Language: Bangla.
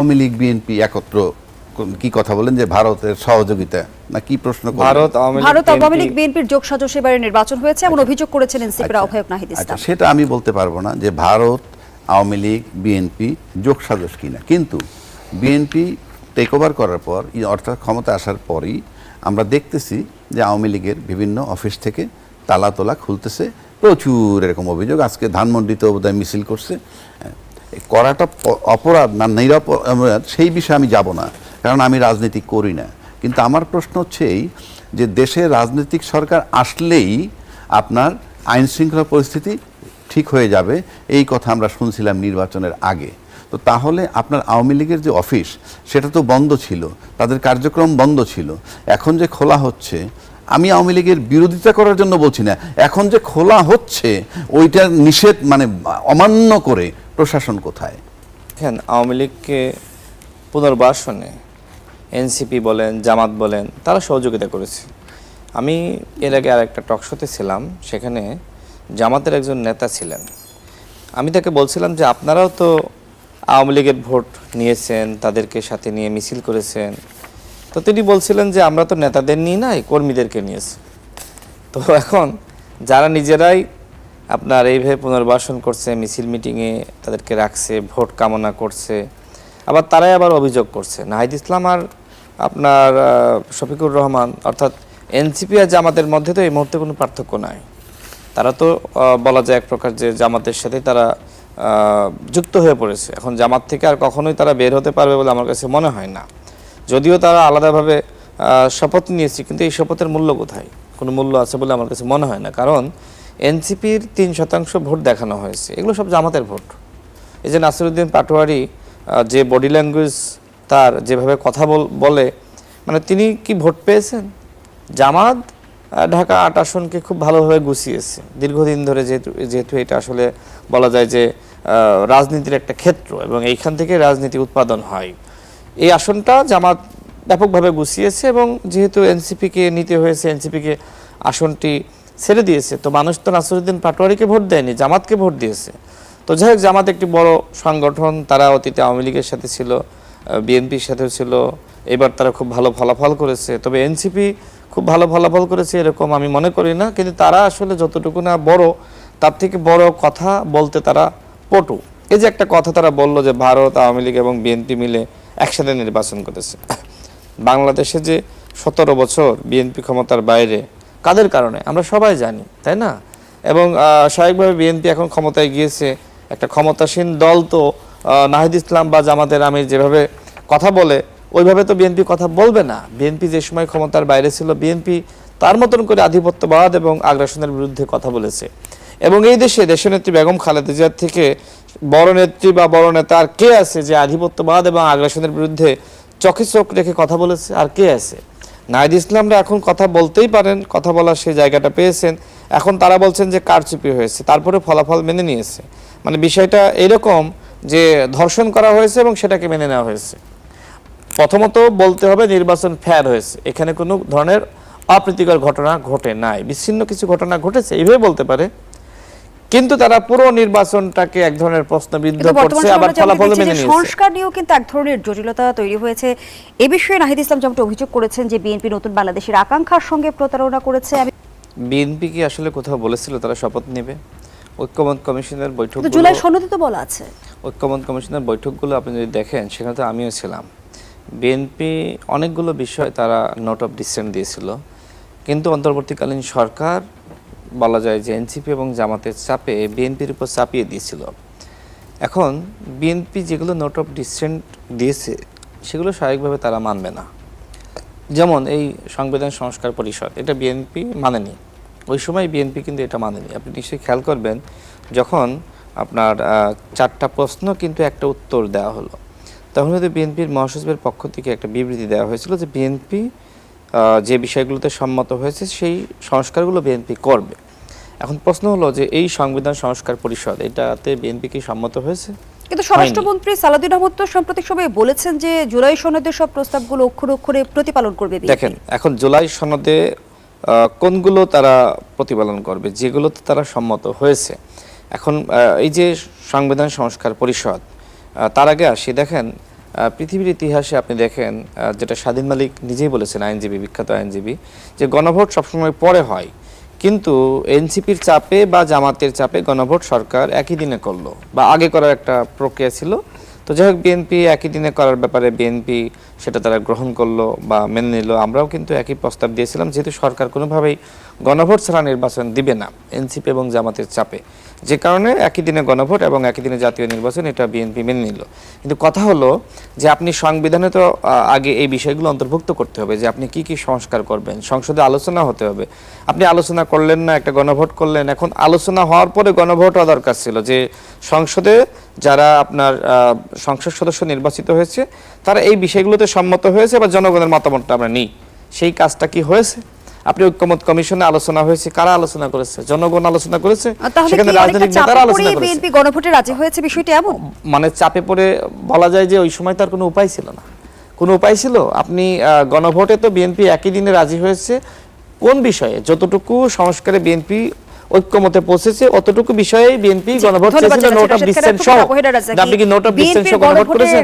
আওয়ামী লীগ বিএনপি একত্র কি কথা বলেন যে ভারতের সহযোগিতা না কি প্রশ্ন করলেন? ভারত আওয়ামী লীগ বিএনপির যোগসাজশে এবারে নির্বাচন হয়েছে এমন অভিযোগ করেছেন এনসিপির আহ্বায়ক নাহিদ ইসলাম। সেটা আমি বলতে পারবো না যে ভারত আওয়ামী লীগ বিএনপি যোগসাজশ কিনা, কিন্তু বিএনপি টেক ওভার করার পর অর্থাৎ ক্ষমতা আসার পরই আমরা দেখতেছি যে আওয়ামী লীগের বিভিন্ন অফিস থেকে তালা তোলা খুলতেছে, প্রচুর এরকম অভিযোগ। আজকে ধানমন্ডিতে বোধহয় মিছিল করছে। করাটা অপরাধ না নিরপরাধ সেই বিষয়ে আমি যাব না, কারণ আমি রাজনীতি করি না। কিন্তু আমার প্রশ্ন হচ্ছে এই যে দেশে রাজনৈতিক সরকার আসলেই আপনার আইন শৃঙ্খলা পরিস্থিতি ঠিক হয়ে যাবে, এই কথা আমরা শুনছিলাম নির্বাচনের আগে। তো তাহলে আপনার আওয়ামী লীগের যে অফিস সেটা তো বন্ধ ছিল, তাদের কার্যক্রম বন্ধ ছিল। এখন যে খোলা হচ্ছে, আমি আওয়ামী লীগের বিরোধিতা করার জন্য বলছি না, এখন যে খোলা হচ্ছে ওইটার নিষেধ মানে অমান্য করে প্রশাসন কোথায়? দেখেন, আওয়ামী লীগকে পুনর্বাসনে এনসিপি বলেন, জামাত বলেন, তারা সহযোগিতা করেছে। আমি এর আগে আরেকটা টকশোতে ছিলাম, সেখানে জামাতের একজন নেতা ছিলেন। আমি তাকে বলছিলাম যে আপনারাও তো আওয়ামী লীগের ভোট নিয়েছেন, তাদেরকে সাথে নিয়ে মিছিল করেছেন। তো তিনি বলছিলেন যে আমরা তো নেতাদের নিয়ে নাই, কর্মীদেরকে নিয়েছি। তো এখন যারা নিজেরাই আপনার এইভাবে পুনর্বাসন করছে, মিছিল মিটিংয়ে তাদেরকে রাখছে, ভোট কামনা করছে, আবার তারাই আবার অভিযোগ করছে। নাহিদ ইসলাম আর আপনার শফিকুর রহমান অর্থাৎ এনসিপি আর জামাতের মধ্যে তো এই মুহূর্তে কোনো পার্থক্য নাই। তারা তো বলা যায় এক প্রকার যে জামাতের সাথে তারা যুক্ত হয়ে পড়েছে। এখন জামাত থেকে আর কখনোই তারা বের হতে পারবে বলে আমার কাছে মনে হয় না। যদিও তারা আলাদাভাবে শপথ নিয়েছে, কিন্তু এই শপথের মূল্য কোথায়? কোনো মূল্য আছে বলে আমার কাছে মনে হয় না। কারণ এনসিপির 3% ভোট দেখানো হয়েছে, এগুলো সব জামাতের ভোট। এই যে নাসিরউদ্দিন পাটোয়ারি যে বডি ল্যাঙ্গুয়েজ, তার যেভাবে কথা বলে, মানে তিনি কি ভোট পেয়েছেন? জামাত ঢাকা 8 আসনকে খুব ভালোভাবে গুছিয়েছে দীর্ঘদিন ধরে, যেহেতু এটা আসলে বলা যায় যে রাজনীতির একটা ক্ষেত্র এবং এইখান থেকে রাজনীতি উৎপাদন হয়। এই আসনটা জামাত ব্যাপকভাবে গুছিয়েছে এবং যেহেতু এনসিপিকে নিতে হয়েছে, এনসিপিকে আসনটি ছেড়ে দিয়েছে, তো মানুষ তো নাসিরউদ্দিন পাটোয়ারিকে ভোট দেয়নি, জামাতকে ভোট দিয়েছে। তো যাই হোক, জামাত একটি বড় সংগঠন, তারা অতীতে আওয়ামী লীগের সাথে ছিল, বিএনপির সাথেও ছিল, এবার তারা খুব ভালো ফলাফল করেছে। তবে এনসিপি খুব ভালো ফলাফল করেছে এরকম আমি মনে করি না, কিন্তু তারা আসলে যতটুকু না বড়, তার থেকে বড় কথা বলতে তারা পটু। এই যে একটা কথা তারা বলল যে ভারত আওয়ামী লীগ এবং বিএনপি মিলে একসাথে নির্বাচন করেছে। বাংলাদেশে যে 17 বছর বিএনপি ক্ষমতার বাইরে, কাদের কারণে আমরা সবাই জানি, তাই না? এবং স্বাভাবিকভাবে বিএনপি এখন ক্ষমতায় গিয়েছে, একটা ক্ষমতাসীন দল। তো নাহিদ ইসলাম বা জামাতের আমির যেভাবে কথা বলে ওইভাবে তো বিএনপি কথা বলবে না। বিএনপি যে সময় ক্ষমতার বাইরে ছিল, বিএনপি তার মতন করে আধিপত্যবাদ এবং আগ্রাসনের বিরুদ্ধে কথা বলেছে। এবং এই দেশে দেশনেত্রী বেগম খালেদা জিয়ার থেকে বড় নেত্রী বা বড় নেতা আর কে আছে যে আধিপত্যবাদ এবং আগ্রাসনের বিরুদ্ধে চোখে চোখ রেখে কথা বলেছে? আর কে আছে? নাহিদ ইসলামরা এখন কথা বলতেই পারেন, কথা বলার সেই জায়গাটা পেয়েছেন। এখন তারা বলছেন যে কারচুপি হয়েছে, তারপরে ফলাফল মেনে নিয়েছে। মানে বিষয়টা এরকম যে ধর্ষণ করা হয়েছে এবং সেটাকে মেনে নেওয়া হয়েছে। প্রথমত বলতে হবে নির্বাচন ফেয়ার হয়েছে, এখানে কোনো ধরনের অপ্রীতিকর ঘটনা ঘটে নাই, বিচ্ছিন্ন কিছু ঘটনা ঘটেছে এইভাবে বলতে পারে। কিন্তু তারা পুরো নির্বাচনটাকে এক ধরনের প্রশ্নবিদ্ধ করছে, আবার ফলাফল মেনে নিয়েছে। সংস্কার নিয়েও কিন্তু এক ধরনের জটিলতা তৈরি হয়েছে। এ বিষয়ে নাহিদ ইসলাম যেমন অভিযোগ করেছেন যে বিএনপি নতুন বাংলাদেশের আকাঙ্ক্ষার সঙ্গে প্রতারণা করেছে। বিএনপি কি আসলে কোথাও বলেছিল তারা শপথ নেবে? ঐক্যমত্য কমিশনের বৈঠক, জুলাই সনদে তো বলা আছে। ঐক্যমত্য কমিশনের বৈঠকগুলো আপনি যদি দেখেন, সেখানে তো আমিও ছিলাম। বিএনপি অনেকগুলো বিষয় তারা নোট অফ ডিসেন্ট দিয়েছিল, কিন্তু অন্তর্বর্তীকালীন সরকার বলা যায় যে এনসিপি এবং জামাতের চাপে বিএনপির উপর চাপিয়ে দিয়েছিল। এখন বিএনপি যেগুলো নোট অফ ডিসেন্ট দিয়েছে সেগুলো স্বাভাবিকভাবে তারা মানবে না। যেমন এই সংবিধান সংস্কার পরিষদ, এটা বিএনপি মানেনি, ওই সময় বিএনপি কিন্তু এটা মানেনি। আপনি নিশ্চয়ই খেয়াল করবেন, যখন আপনার 4টা প্রশ্ন কিন্তু একটা উত্তর দেওয়া হলো, তখন হয়তো বিএনপির মহাসচিবের পক্ষ থেকে একটা বিবৃতি দেওয়া হয়েছিল যে বিএনপি যে বিষয়গুলোতে সম্মত হয়েছে সেই সংস্কারগুলো বিএনপি করবে। এখন প্রশ্ন হলো যে এই সংবিধান সংস্কার পরিষদ, এটাতে বিএনপি কি সম্মত হয়েছে? কিন্তু স্বরাষ্ট্রমন্ত্রী সালাউদ্দিন আহমদ তো সাম্প্রতিক সময়ে বলেছেন যে জুলাই সনদের সব প্রস্তাবগুলো অক্ষরে অক্ষরে প্রতিপালন করবে বিএনপি। দেখেন, এখন জুলাই সনদে কোনগুলো তারা প্রতিপালন করবে, যেগুলোতে তারা সম্মত হয়েছে। এখন এই যে সংবিধান সংস্কার পরিষদ, তার আগে আসি, দেখেন পৃথিবীর ইতিহাসে আপনি দেখেন, যেটা স্বাধীন মালিক নিজেই বলেছেন, আইনজীবী, বিখ্যাত আইনজীবী, যে গণভোট সবসময় পরে হয়, কিন্তু এনসিপির চাপে বা জামাতের চাপে গণভোট সরকার একই দিনে করলো, বা আগে করার একটা প্রক্রিয়া ছিল। তো যাই হোক, বিএনপি একই দিনে করার ব্যাপারে বিএনপি সেটা তারা গ্রহণ করলো বা মেনে নিল। আমরাও কিন্তু একই প্রস্তাব দিয়েছিলাম, যেহেতু সরকার কোনোভাবেই গণভোট ছাড়া নির্বাচন দিবে না এনসিপি এবং জামাতের চাপে, যে কারণে একই দিনে গণভোট এবং একই দিনে জাতীয় নির্বাচন, এটা বিএনপি মেনে নিল। কিন্তু কথা হলো যে আপনি সংবিধানে তো আগে এই বিষয়গুলো অন্তর্ভুক্ত করতে হবে, যে আপনি কি কি সংস্কার করবেন, সংসদে আলোচনা হতে হবে। আপনি আলোচনা করলেন না, একটা গণভোট করলেন। এখন আলোচনা হওয়ার পরে গণভোট হওয়া দরকার ছিল, যে সংসদে যারা আপনার সংসদ সদস্য নির্বাচিত হয়েছে তারা এই বিষয়গুলোতে সম্মত হয়েছে বা জনগণের মতামতটা আমরা নিই। সেই কাজটা কি হয়েছে? আপনি ঐক্যমত কমিশনে আলোচনা হয়েছে, কারা আলোচনা করেছে? জনগণ আলোচনা করেছে, সেখানে রাজনৈতিক নেতারা আলোচনা করেছে। বিএনপি গণভোটে রাজি হয়েছে, বিষয়টি এমন মানে চাপে পড়ে বলা যায় যে ওই সময় তার কোনো উপায় ছিল না। কোনো উপায় ছিল? আপনি গণভোটে তো বিএনপি একই দিনে রাজি হয়েছে কোন বিষয়ে? যতটুকু সংস্কারে বিএনপি ঐক্যমতে পৌঁছেছে অতটুকু বিষয়ে বিএনপি গণভোট চেয়েছিল, নোট অফ ডিসেন্ট সহ। আপনি কি নোট অফ ডিসেন্ট সহ গণভোট করেছেন?